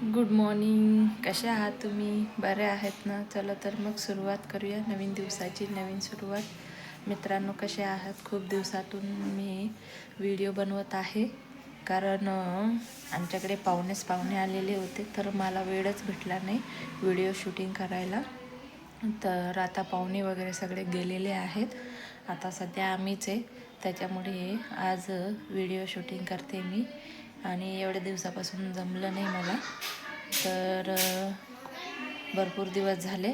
Good morning. कसे आहात तुम्ही? बरे आहेत ना? चला तर मग सुरुवात करूया नवीन दिवसाची, नवीन सुरुवात. मित्रांनो, कसे आहात? खूप दिवसातून मी व्हिडिओ बनवत आहे, कारण आमच्याकडे पाहुणे आलेले होते, तर मला वेळच भेटला नाही व्हिडिओ शूटिंग करायला. तर आता पाहुणे वगैरे सगळे गेलेले आहेत. आता सध्या आम्हीच आहे, त्याच्यामुळे आज व्हिडिओ शूटिंग करते मी. आणि एवढ्या दिवसापासून जमलं नाही मला, तर भरपूर दिवस झाले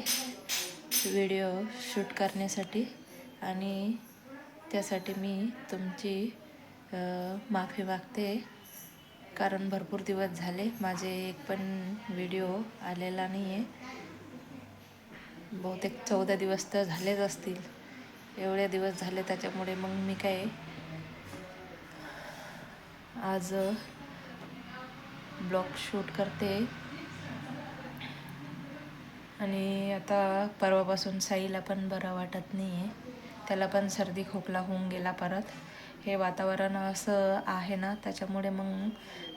व्हिडिओ शूट करण्यासाठी, आणि त्यासाठी मी तुमची माफी मागते, कारण भरपूर दिवस झाले माझे एक पण व्हिडिओ आलेला नाही आहे. बहुतेक 14 दिवस तर झालेच असतील. एवढे दिवस झाले, त्याच्यामुळे मग मी काय आज ब्लॉग शूट करते. आणि आता परवापासून साईला पण बरं वाटत नाही आहे, त्याला पण सर्दी खोकला होऊन गेला परत. हे वातावरण असं आहे ना, त्याच्यामुळे मग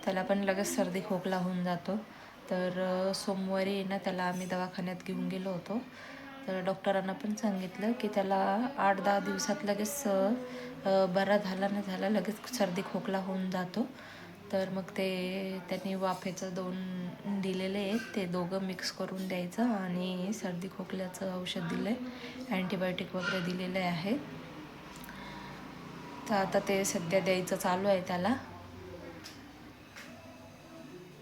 त्याला पण लगेच सर्दी खोकला होऊन जातो. तर सोमवारी ना त्याला आम्ही दवाखान्यात घेऊन गेलो होतो. तर डॉक्टरांना पण सांगितलं की त्याला 8-10 दिवसात लगेच बरा झाला न झाला लगेच सर्दी खोकला होऊन जातो. तर मग त्यांनी वाफेचं 2 दिलेले आहेत, ते दोघं मिक्स करून द्यायचं, आणि सर्दी खोकल्याचं औषध दिलं आहे, अँटीबायोटिक वगैरे दिलेले आहे. तर आता ते सध्या द्यायचं चालू आहे त्याला.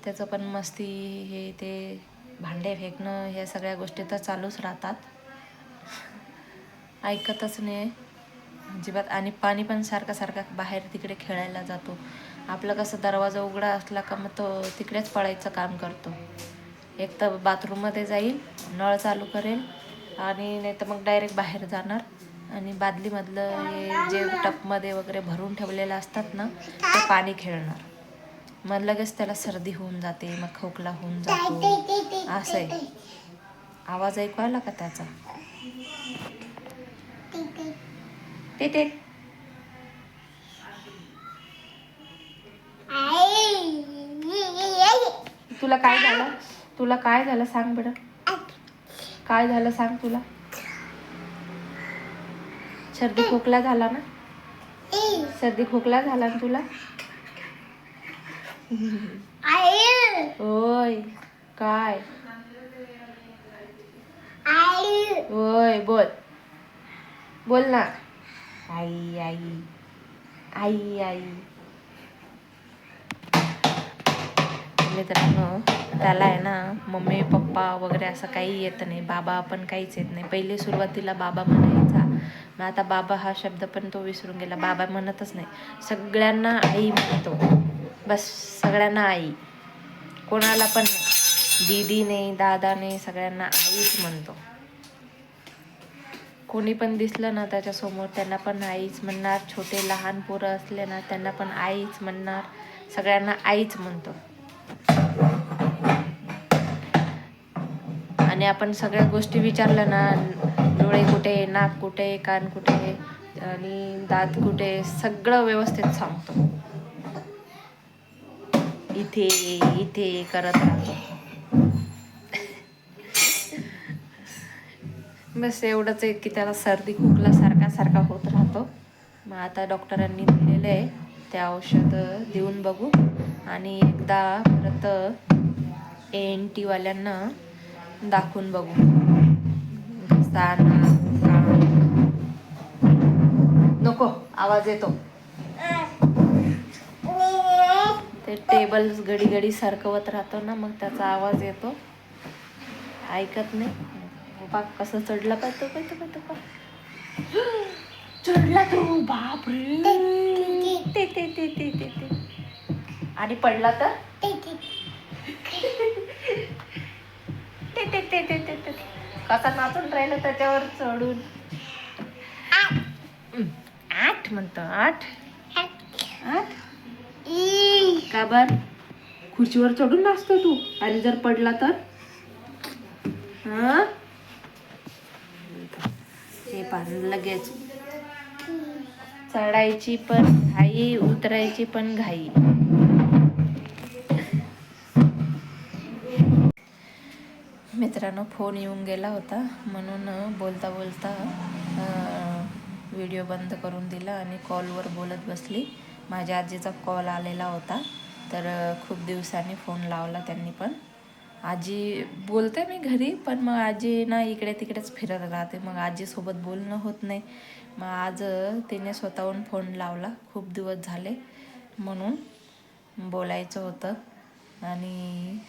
त्याचं पण मस्ती, हे ते भांडे फेकणं, ह्या सगळ्या गोष्टी तर चालूच राहतात. ऐकतच नाही अजिबात. आणि पाणी पण सारखं बाहेर तिकडे खेळायला जातो. आपलं कसं दरवाजा उघडा असला का मग तो तिकडेच पळायचं काम करतो. एक तर बाथरूममध्ये जाईल, नळ चालू करेल, आणि नाही तर मग डायरेक्ट बाहेर जाणार, आणि बादलीमधलं हे जे टपमध्ये वगैरे भरून ठेवलेलं असतात ना, ते पाणी खेळणार. मग लगेच त्याला सर्दी होऊन जाते, मग खोकला होऊन जातो. असं आहे. आवाज ऐकू आला का त्याचा? ते तुला काय झालं सांग बरं. काय झालं सांग तुला? सर्दी खोकला झाला ना? सर्दी खोकला झाला ना तुला? होय. काय? होय, बोल ना. आई आई आई आई. मित्रांनो, त्याला आहे ना मम्मी पप्पा वगैरे असं काही येत नाही, बाबा पण काहीच येत नाही. पहिले सुरुवातीला बाबा म्हणायचा, मग आता बाबा हा शब्द पण तो विसरून गेला. बाबा म्हणतच नाही, सगळ्यांना आई म्हणतो. बस, सगळ्यांना आई, कोणाला पण नाही, दीदी नाही, दादा नाही, सगळ्यांना आईच म्हणतो. कोणी पण दिसलं ना त्याच्यासमोर त्यांना पण आईच म्हणणार. छोटे लहान पोरं असले ना त्यांना पण आईच म्हणणार. सगळ्यांना आईच म्हणतो. आणि आपण सगळ्या गोष्टी विचारल्या ना, डोळे कुठे, नाक कुठे, कान कुठे, आणि दात कुठे, सगळं व्यवस्थित सांगतो. इथे इथे करत राहतो. बस एवढंच आहे की त्याला सर्दी खोकला सारखा होत राहतो. मग आता डॉक्टरांनी दिलेलं आहे, ते औषध देऊन बघू, आणि एकदा परत ANT वाल्यांना दाखवून बघू. नको, आवाज येतो. ते टेबल घडी सरकवत राहतो ना, मग त्याचा आवाज येतो, ऐकत नाही. बाप कसं चढला पाहिजे. चढला तो, बापरे. ते आणि पडला तर ते कसा नाचून राहिला त्याच्यावर चढून. 8 म्हणतो, 8 का बर? खुर्चीवर चढून नाचतो तू, आणि जर पडला तर? हे पाहून लगेच चढायची पण घाई, उतरायची पण घाई. मित्रांनो फोन येऊन गेला होता म्हणून बोलता बोलता व्हिडिओ बंद करून दिला आणि कॉलवर बोलत बसली. माझ्या आजीचा कॉल आलेला होता, तर खूप दिवसांनी फोन लावला त्यांनी. पण आजी बोलते मी घरी, पण मग आजी ना इकडे तिकडेच फिरत राहते, मग आजीसोबत बोलणं होत नाही. मग आज तिने स्वतःहून फोन लावला, खूप दिवस झाले म्हणून बोलायचं होतं. आणि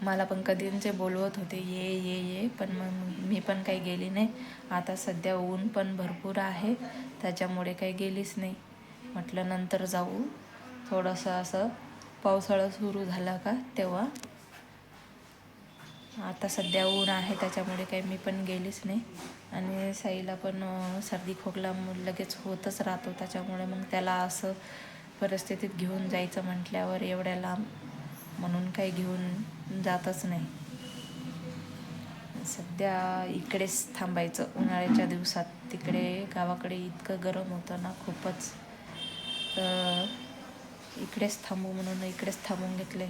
मला पण कधींचे बोलवत होते ये ये ये, पण मग मी पण काही गेली नाही. आता सध्या ऊन पण भरपूर आहे, त्याच्यामुळे काही गेलीच नाही. म्हटलं नंतर जाऊ, थोडंसं असं पावसाळा सुरू झाला का तेव्हा. आता सध्या ऊन आहे त्याच्यामुळे काही मी पण गेलीच नाही. आणि साईला पण सर्दी खोकला लगेच होतच राहतो, त्याच्यामुळे मग त्याला असं परिस्थितीत घेऊन जायचं म्हटल्यावर एवढ्या लांब, म्हणून काही घेऊन जातच नाही. सध्या इकडेच थांबायचं उन्हाळ्याच्या दिवसात. तिकडे गावाकडे इतकं गरम होतं ना खूपच, तर इकडेच थांबू म्हणून इकडेच थांबून घेतले,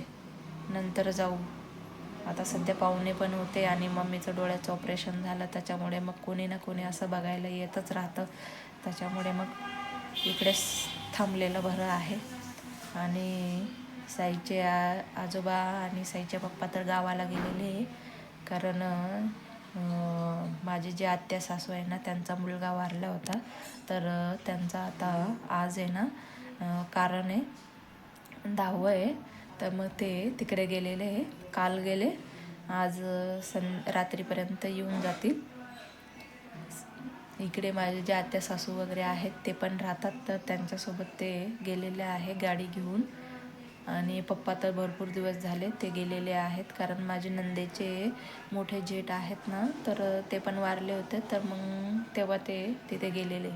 नंतर जाऊ. आता सध्या पाहुणे पण होते आणि मम्मीचं डोळ्याचं ऑपरेशन झालं, त्याच्यामुळे मग कोणी ना कोणी असं बघायला येतच राहतं, त्याच्यामुळे मग इकडेच थांबलेलं बरं आहे. आणि साईचे आजोबा आणि साईचे पप्पा तर गावाला गेलेले आहे, कारण माझे जे आत्या सासू आहे ना त्यांचा मुलगा वारला होता, तर त्यांचा आता आज आहे ना कारण आहे 10वं आहे, तर मग ते तिकडे गेलेले आहे. काल गेले, आज रात्रीपर्यंत येऊन जातील. इकडे माझे जे आत्या सासू वगैरे आहेत ते पण राहतात, तर त्यांच्यासोबत ते गेलेले आहे गाडी घेऊन. आणि पप्पा तर भरपूर दिवस झाले ते गेलेले आहेत, कारण माझे नंदेचे मोठे जेठ आहेत ना, तर ते पण वारले होते, तर मग तेव्हा ते तिथे गेलेले.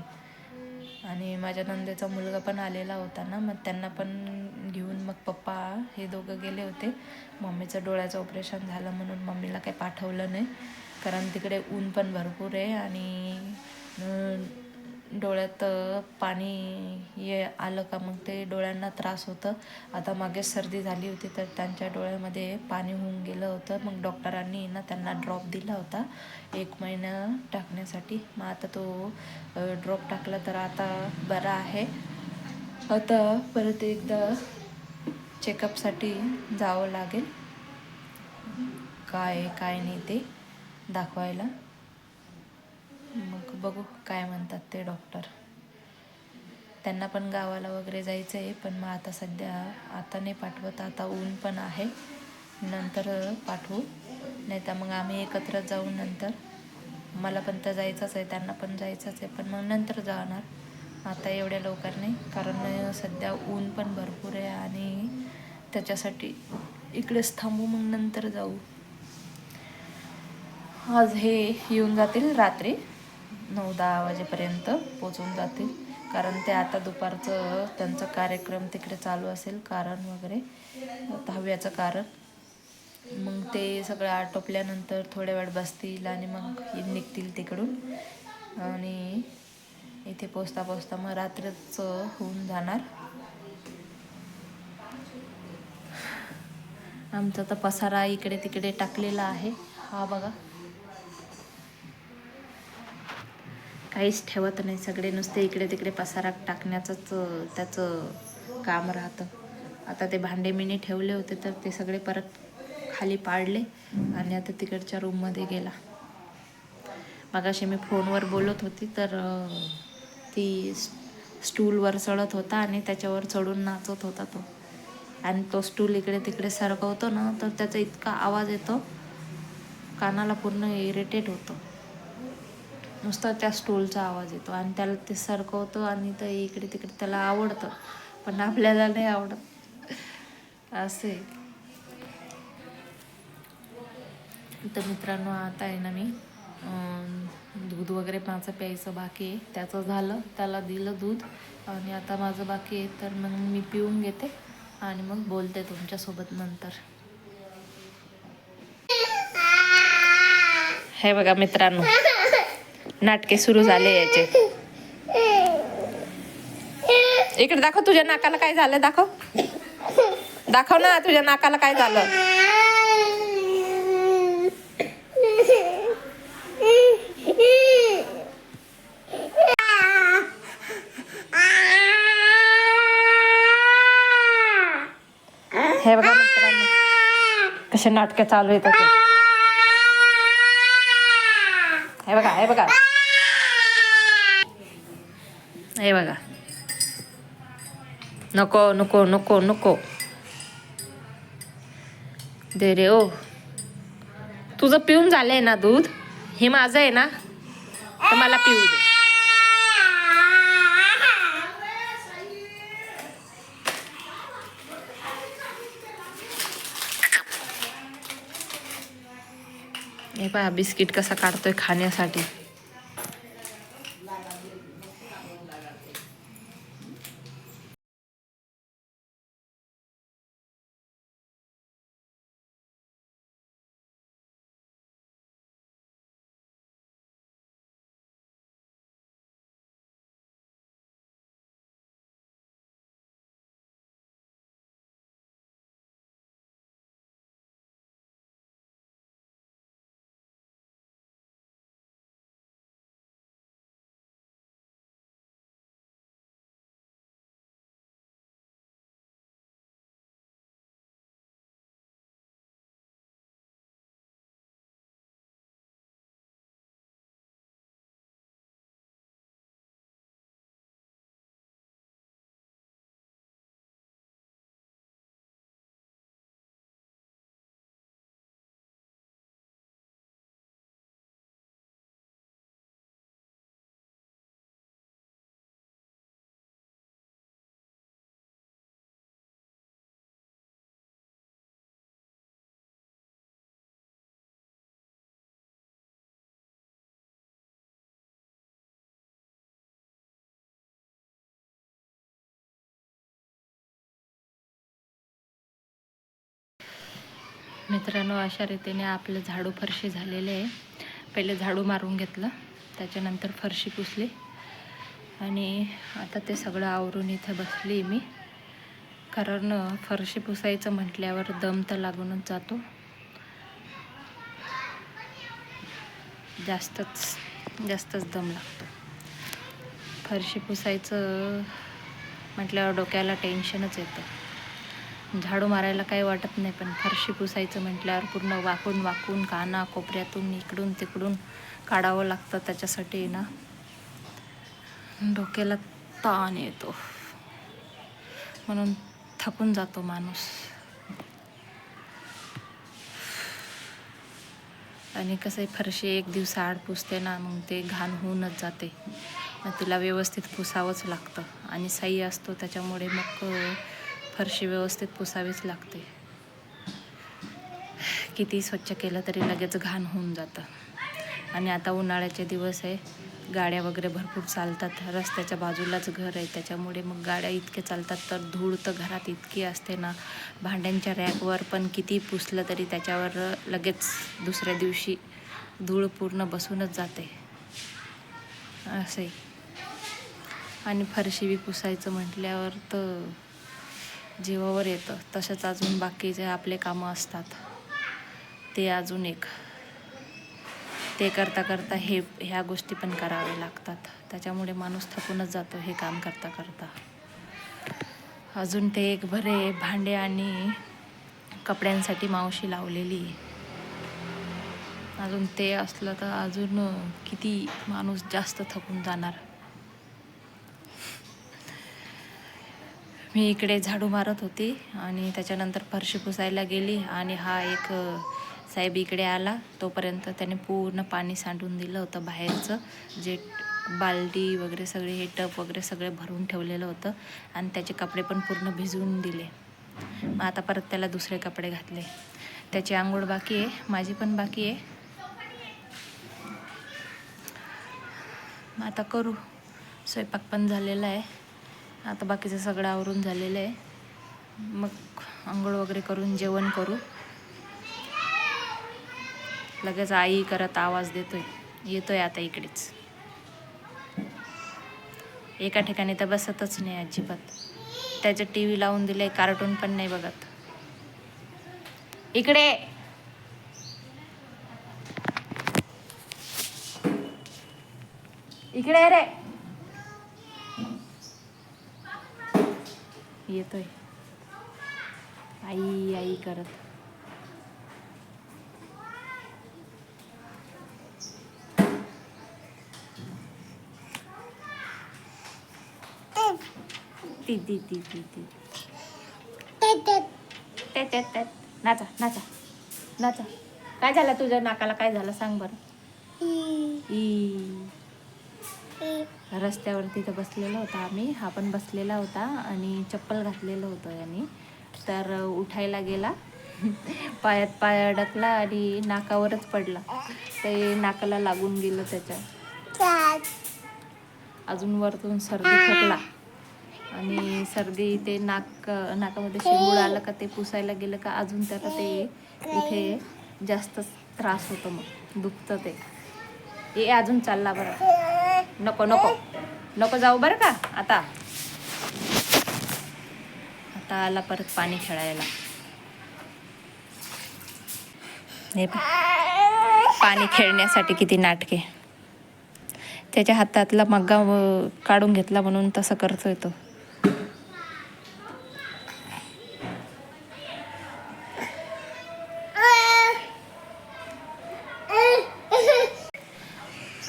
आणि माझ्या नंदेचा मुलगा पण आलेला होता ना, मग त्यांना पण घेऊन मग पप्पा हे दोघं गेले होते. मम्मीचं डोळ्याचं ऑपरेशन झालं म्हणून मम्मीला काही पाठवलं नाही, कारण तिकडे ऊन पण भरपूर आहे आणि डोळ्यात पाणी आलं का मग ते डोळ्यांना त्रास होतं. आता मागे सर्दी झाली होती, तर त्यांच्या डोळ्यामध्ये पाणी होऊन गेलं होतं. मग डॉक्टरांनी ना त्यांना ड्रॉप दिला होता 1 महिना टाकण्यासाठी. मग आता तो ड्रॉप टाकला तर आता बरा आहे. आता परत एकदा चेकअपसाठी जावं लागेल, काय नाही ते दाखवायला. मग बघू काय म्हणतात ते डॉक्टर. त्यांना पण गावाला वगैरे जायचं आहे, पण मग आता सध्या आता नाही पाठवत, आता ऊन पण आहे, नंतर पाठवू. नाही तर मग आम्ही एकत्र जाऊ नंतर. मला पण तर जायचंच आहे, त्यांना पण जायचंच आहे, पण मग नंतर जाणार, आता एवढ्या लवकर नाही, कारण सध्या ऊन पण भरपूर आहे आणि त्याच्यासाठी इकडेच थांबू, मग नंतर जाऊ. आज हे येऊन जातील रात्री 9-10 वाजेपर्यंत पोचून जातील, कारण ते आता दुपारचं त्यांचा कार्यक्रम तिकडे चालू असेल, कारण वगैरे 10व्याचं कारण. मग ते सगळं आटोपल्यानंतर थोड्या वेळ बसतील आणि मग निघतील तिकडून. आणि इथे पोचता मग रात्रच होऊन जाणार. आमचा तर पसारा इकडे तिकडे टाकलेला आहे, हा बघा, काहीच ठेवत नाही, सगळे नुसते इकडे तिकडे पसारा टाकण्याचंच त्याचं काम राहतं. आता ते भांडे मिनी ठेवले होते, तर ते सगळे परत खाली पाडले आणि आता तिकडच्या रूममध्ये गेला. मगाशी मी फोनवर बोलत होती, तर ती स्टूलवर चढत होता आणि त्याच्यावर चढून नाचत होता तो. आणि तो स्टूल इकडे तिकडे सरकवतो ना, तर त्याचा इतका आवाज येतो, कानाला पूर्ण इरिटेट होतं. नुसता त्या स्टूलचा आवाज येतो आणि त्याला ते सरकवतो आणि ते इकडे तिकडे त्याला आवडतं, पण आपल्याला नाही आवडत असे. तर मित्रांनो, आता आहे ना मी दूध वगैरे माझं प्यायचं बाकी आहे, त्याचं झालं, त्याला दिलं दूध आणि आता माझं बाकी आहे, तर मग मी पिऊन घेते आणि मग बोलते तुमच्यासोबत नंतर. हे बघा मित्रांनो, नाटके सुरू झाले याचे. इकडे दाखव, तुझ्या नाकाला काय झालं, दाखव ना, तुझ्या नाकाला काय झालं. हे बघा मित्रांनो कसे नाटकं चालू आहेत ते. हे बघा हे बघा हे बघा. नको नको नको नको दे रे. ओ तुझं पिऊन झालंय ना दूध, हे माझं आहे ना, तर मला पिऊ दे. हे पहा बिस्किट कसा काढतोय खाण्यासाठी. मित्रांनो अशा रीतीने आपलं झाडू फरशी झालेले आहे. पहिले झाडू मारून घेतलं, त्याच्यानंतर फरशी पुसली आणि आता ते सगळं आवरून इथे बसली मी. कारण फरशी पुसायचं म्हटल्यावर दम तर लागूनच जातो. जास्तच दम लागतो. फरशी पुसायचं म्हटल्यावर डोक्याला टेन्शनच येतं. झाडू मारायला काही वाटत नाही, पण फरशी पुसायचं म्हटल्यावर पूर्ण वाकून वाकून काना कोपऱ्यातून इकडून तिकडून काढावं लागतं. त्याच्यासाठी ना डोक्याला ताण येतो, म्हणून थकून जातो माणूस. आणि कसं आहे, फरशी एक दिवसाआड पुसते ना, मग ते घाण होऊनच जाते. मग तिला व्यवस्थित पुसावंच लागतं आणि साई असतो त्याच्यामुळे मग फरशी व्यवस्थित पुसावीच लागते. किती स्वच्छ केलं तरी लगेच घाण होऊन जातं. आणि आता उन्हाळ्याचे दिवस आहे, गाड्या वगैरे भरपूर चालतात. रस्त्याच्या बाजूलाच घर आहे, त्याच्यामुळे मग गाड्या इतके चालतात, तर धूळ तर घरात इतकी असते ना. भांड्यांच्या रॅकवर पण किती पुसलं तरी त्याच्यावर लगेच दुसऱ्या दिवशी धूळ पूर्ण बसूनच जाते असे. आणि फरशी बी पुसायचं म्हटल्यावर तर जीवावर येतं. तसंच अजून बाकीचे आपले कामं असतात, ते अजून एक ते करता करता ह्या गोष्टी पण कराव्या लागतात. त्याच्यामुळे माणूस थकूनच जातो हे काम करता करता. अजून ते एक बरे भांडे आणि कपड्यांसाठी मावशी लावलेली. अजून ते असलं तर अजून किती माणूस जास्त थकून जाणार. मी इकडे झाडू मारत होती आणि त्याच्यानंतर फरशी पुसायला गेली आणि हा एक साहेब इकडे आला. तोपर्यंत त्याने पूर्ण पाणी सांडून दिलं होतं बाहेरचं, जे बाल्टी वगैरे सगळे हे टप वगैरे सगळे भरून ठेवलेलं होतं आणि त्याचे कपडे पण पूर्ण भिजवून दिले. मग आता परत त्याला दुसरे कपडे घातले. त्याची आंघोळ बाकी आहे, माझी पण बाकी आहे. आता करू. स्वयंपाक पण झालेला आहे, आता बाकीचं सगळं आवरून झालेलं आहे. मग आंघोळ वगैरे करून जेवण करू. लगेच आई करत आवाज येतोय आता इकडेच. एका ठिकाणी तर बसतच नाही अजिबात. त्याचं TV लावून दिलंय, कार्टून पण नाही बघत. इकडे इकडे रे. येतोय आई आई करत. ती ती ती ती ती नाचा नाचा नाचा. काय झालं तुझ्या नाकाला, काय झालं सांग बरं. रस्त्यावरती तर बसलेलो होता आम्ही, हा पण बसलेला होता आणि चप्पल घातलेलं होतं यांनी. तर उठायला गेला, पायात पाय अडकला आणि नाकावरच पडला. ते नाकाला लागून गेलं त्याच्या. अजून वरतून सर्दी खोकला आणि सर्दी ते नाकामध्ये शेंबूड आलं का ते पुसायला गेलं का अजून त्याला ते इथे जास्त त्रास होतो, मग दुखतं ते. अजून चालला बरं. नको नको नको जाऊ बरं का. आता आला परत पाणी खेळायला. हे पाणी खेळण्यासाठी किती नाटके. त्याच्या हातातला मग्गा काढून घेतला म्हणून तसं करतोय तो.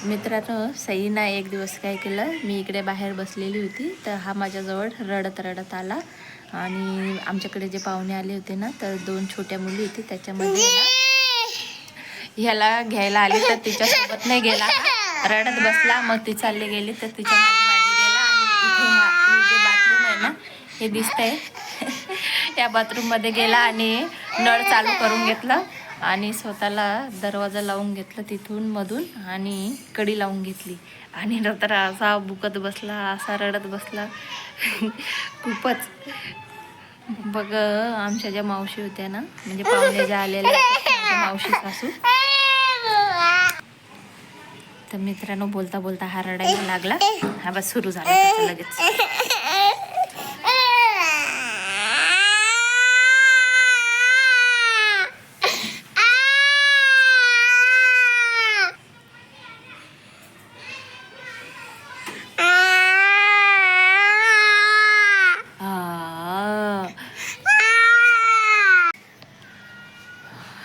मित्रांनो, सईना एक दिवस काय केलं, मी इकडे बाहेर बसलेली होती तर हा माझ्याजवळ रडत रडत आला. आणि आमच्याकडे जे पाहुणे आले होते ना, तर 2 छोट्या मुली होती, त्याच्यामध्ये ना ह्याला घ्यायला आली तर तिच्यासोबत नाही गेला, रडत बसला. मग ती चालली गेली तर तिच्या मागे गेला. आणि इथे हे जे बाथरूम आहे ना, हे दिसतंय या बाथरूममध्ये गेला आणि नळ चालू करून घेतलं आणि स्वतःला दरवाजा लावून घेतला तिथून मधून आणि कडी लावून घेतली. आणि नंतर असा बुकत बसला, असा रडत बसला खूपच. बघ, आमच्या ज्या मावशी होत्या ना, म्हणजे पाहुणे ज्या आलेल्या मावशी सासू, तर मित्रांनो बोलता बोलता हा रडायला लागला. हा बस सुरू झाला त्याचं लगेच.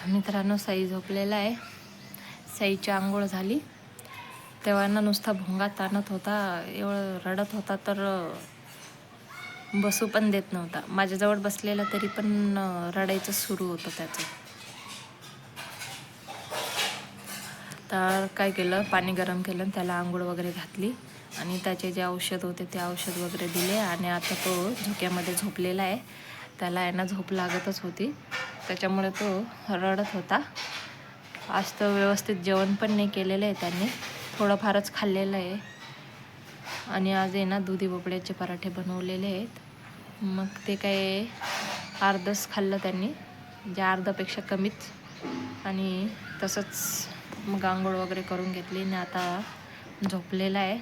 मित्रांनो, सई झोपलेला आहे. सईची आंघोळ झाली तेव्हा ना नुसता भोंगा ताणत होता, एवढं रडत होता तर बसू पण देत नव्हता. माझ्याजवळ बसलेला तरी पण रडायचं सुरू होतं त्याचं. तर काय केलं, पाणी गरम केलं, त्याला आंघोळ वगैरे घातली आणि त्याचे जे औषध होते ते औषध वगैरे दिले. आणि आता तो झोक्यामध्ये झोपलेला आहे. त्याला आहे ना झोप लागतच होती, त्याच्यामुळे तो रडत होता. आज तर व्यवस्थित जेवण पण नाही केलेलं आहे त्यांनी, थोडंफारच खाल्लेलं आहे. आणि आज आहे ना दुधी भोपळ्याचे पराठे बनवलेले आहेत. मग ते काय अर्धच खाल्लं त्यांनी, म्हणजे अर्धापेक्षा कमीच. आणि तसंच मग आंघोळ वगैरे करून घेतली आणि आता झोपलेला आहे.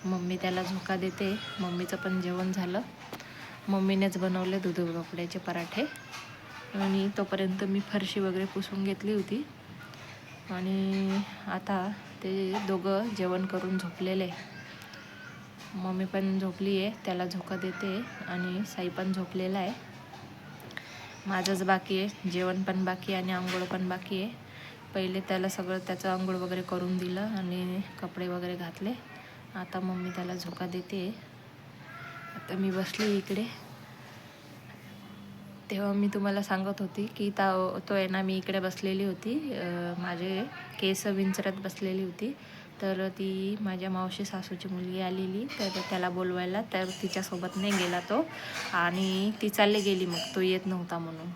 मम्मी त्याला झोका देते. मम्मीचं पण जेवण झालं, मम्मीनेच बनवले दुधी भोपळ्याचे पराठे. आणि तोपर्यंत मी फरशी वगैरे पुसून घेतली होती. आणि आता ते दोघं जेवण करून झोपलेले. मम्मी पण झोपली आहे, त्याला झोका देते. आणि साई पण झोपलेला आहे. माझंच बाकी आहे, जेवण पण बाकी आणि आंघोळ पण बाकी आहे. पहिले त्याला सगळं त्याचं आंघोळ वगैरे करून दिलं आणि कपडे वगैरे घातले. आता मम्मी त्याला झोका देते. आता मी बसली इकडे. तेव्हा मी तुम्हाला सांगत होती की तो आहे ना, मी इकडे बसलेली होती, माझे केस विंचरत बसलेली होती. तर ती माझ्या मावशी सासूची मुलगी आलेली, तर त्याला बोलवायला, तर तिच्यासोबत नाही गेला तो. आणि ती चालली गेली, मग तो येत नव्हता म्हणून.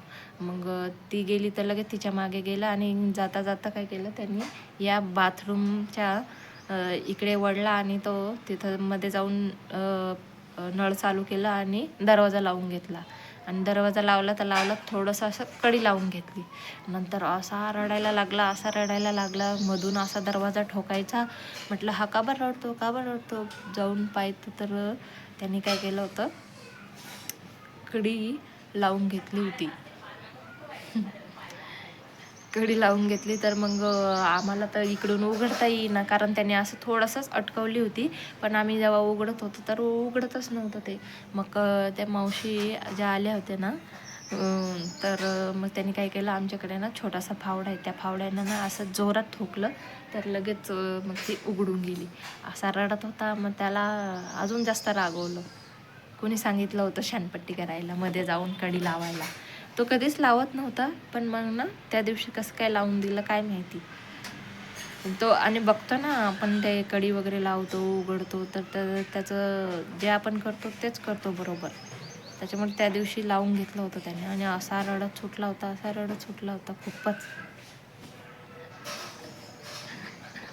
मग ती गेली तर लगेच तिच्या मागे गेला. आणि जाता जाता काय केलं त्यांनी, या बाथरूमच्या इकडे वळला आणि तो तिथं मध्ये जाऊन नळ चालू केला आणि दरवाजा लावून घेतला. आणि दरवाजा लावला तर लावला, थोडंसं असं कडी लावून घेतली. नंतर असा रडायला लागला, मधून असा दरवाजा ठोकायचा. म्हटलं हा का बरं रडतो. जाऊन पाहतो तर त्यांनी काय केलं होतं, कडी लावून घेतली होती. कडी लावून घेतली. तर मग आम्हाला तर इकडून उघडता येईना, कारण त्याने असं थोडंसंच अटकवली होती. पण आम्ही जेव्हा उघडत होतो तर उघडतच नव्हतं ते. मग त्या मावशी ज्या आल्या होत्या ना, तर मग त्यांनी काय केलं, आमच्याकडे ना छोटासा फावडा आहे, त्या फावड्यानं ना असं जोरात ठोकलं तर लगेच मग ती उघडून गेली. असा रडत होता. मग त्याला अजून जास्त रागवलं. कोणी सांगितलं होतं शानपट्टी करायला, मध्ये जाऊन कडी लावायला. तो कधीच लावत नव्हता, पण मग ना त्या दिवशी कसं काय लावून दिलं काय माहिती. तो आणि बघतो ना आपण ते कडी वगैरे लावतो, उघडतो, तर त्याचं जे आपण करतो तेच करतो बरोबर. त्याच्यामुळे त्या दिवशी लावून घेतलं होतं त्याने आणि असा रडत सुटला होता खूपच.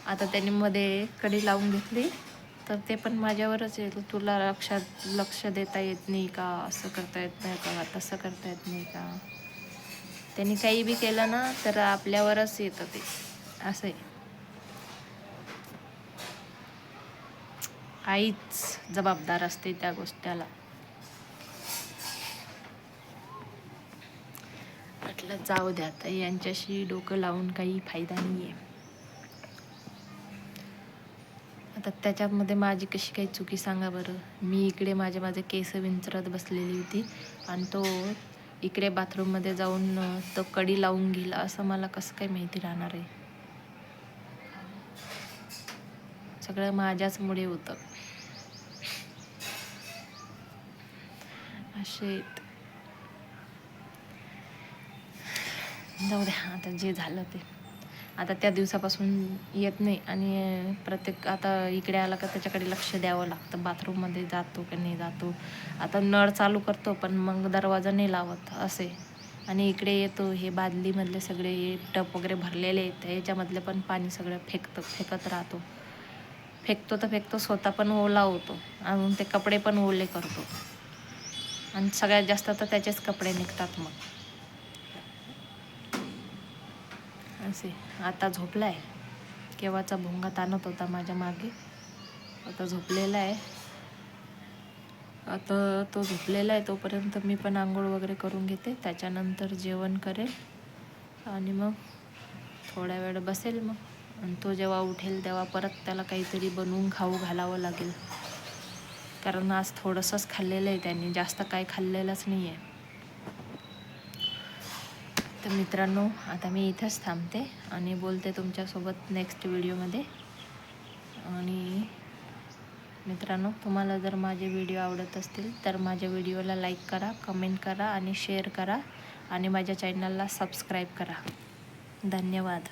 आता त्यांनी मध्ये कडी लावून घेतली तर ते पण माझ्यावरच येईल, तुला लक्ष देता येत नाही का, असं करता येत नाही का, तसं करता येत नाही का. त्यांनी काही बी केलं ना तर आपल्यावरच येतं ते, असं आहे. आईच जबाबदार असते त्या गोष्टीला. म्हटलं जाऊ द्या, आता यांच्याशी डोकं लावून काही फायदा नाही आहे. आता त्याच्यामध्ये माझी कशी काही चुकी सांगा बरं. मी इकडे माझे केस विंचरत बसलेली होती आणि तो इकडे बाथरूममध्ये जाऊन तो कडी लावून गेला, असं मला कसं काही माहिती राहणार आहे. सगळं माझ्याचमुळे होतं. असे जाऊ द्या, आता जे झालं ते. आता त्या दिवसापासून येत नाही आणि प्रत्येक आता इकडे आला का त्याच्याकडे लक्ष द्यावं लागतं. बाथरूममध्ये जातो की नाही जातो. आता नळ चालू करतो पण मग दरवाजा नाही लावत असे. आणि इकडे येतो, हे बादलीमधले सगळे टप वगैरे भरलेले आहेत, याच्यामधले पण पाणी सगळं फेकत राहतो. फेकतो स्वतः पण ओला होतो, अजून ते कपडे पण ओले करतो आणि सगळ्यात जास्त तर त्याचेच कपडे निघतात मग असे. आता झोपला आहे, केव्हाचा भोंगा ताणत होता माझ्या मागे. आता झोपलेला आहे. आता तो झोपलेला आहे तोपर्यंत मी पण आंघोळ वगैरे करून घेते, त्याच्यानंतर जेवण करेल आणि मग थोड्या वेळ बसेल. मग आणि तो जेव्हा उठेल तेव्हा परत त्याला काहीतरी बनवून खाऊ घालावं लागेल, कारण आज थोडंसंच खाल्लेलं आहे त्यांनी, जास्त काय खाल्लेलंच नाही आहे. तर मित्रांनो, आता मी इथंच थांबते आणि बोलते तुमच्यासोबत नेक्स्ट व्हिडिओमध्ये. आणि मित्रांनो, तुम्हाला जर माझे व्हिडिओ आवडत असतील तर माझ्या व्हिडिओला लाईक करा, कमेंट करा आणि शेअर करा आणि माझ्या चॅनलला सबस्क्राईब करा. धन्यवाद.